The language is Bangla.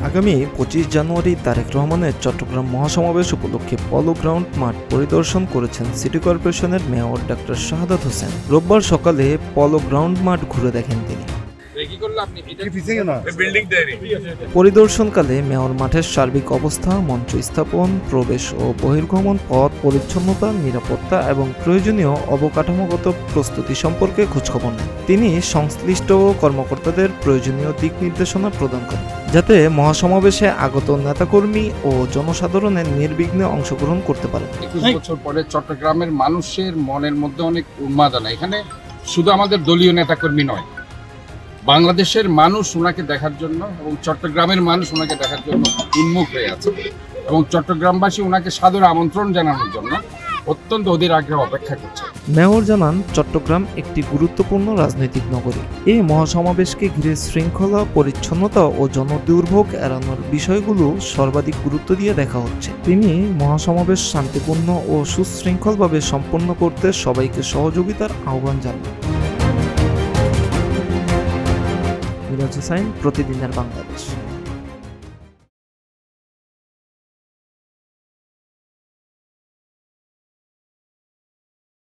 আগামী 25 জানুয়ারি তারেক রহমানের চট্টগ্রাম মহাসমাবেশ উপলক্ষে পলো গ্রাউন্ড মাঠ পরিদর্শন করেছেন সিটি কর্পোরেশনের মেয়র ডাক্তার শাহাদাত হোসেন। রোববার সকালে পলো গ্রাউন্ড মাঠ ঘুরে দেখেন তিনি। পরিদর্শনকালে মেয়র মাঠের সার্বিক অবস্থা, মঞ্চ স্থাপন, প্রবেশ ও বহির্গমন পথ, পরিচ্ছন্নতা, নিরাপত্তা এবং প্রয়োজনীয় অবকাঠামোগত প্রস্তুতি সম্পর্কে খোঁজখবর নেন। তিনি সংশ্লিষ্ট কর্মকর্তাদের প্রয়োজনীয় দিক নির্দেশনা প্রদান করেন, যাতে মহাসমাবেশে আগত নেতাকর্মী ও জনসাধারণের নির্বিঘ্নে অংশগ্রহণ করতে পারেন। 21 বছর পরে চট্টগ্রামের মানুষের মনের মধ্যে অনেক উন্মাদনা। এখানে শুধু আমাদের দলীয় নেতাকর্মী নয়, বাংলাদেশের মানুষ ওনাকে দেখার জন্য এবং চট্টগ্রামের মানুষ ওনাকে দেখার জন্য উন্মুখ হয়ে আছে এবং চট্টগ্রামবাসী ওনাকে সাদর আমন্ত্রণ জানানোর জন্য অত্যন্ত অধীর আগ্রহে অপেক্ষা করছে। মেয়র জানান, চট্টগ্রাম একটি গুরুত্বপূর্ণ রাজনৈতিক নগরী। এই মহাসমাবেশকে ঘিরে শৃঙ্খলা, পরিচ্ছন্নতা ও জনদুর্ভোগ এড়ানোর বিষয়গুলো সর্বাধিক গুরুত্ব দিয়ে দেখা হচ্ছে। তিনি মহাসমাবেশ শান্তিপূর্ণ ও সুশৃঙ্খলভাবে সম্পন্ন করতে সবাইকে সহযোগিতার আহ্বান জানান। মিরাজ হোসাইন, প্রতিদিনের বাংলাদেশ।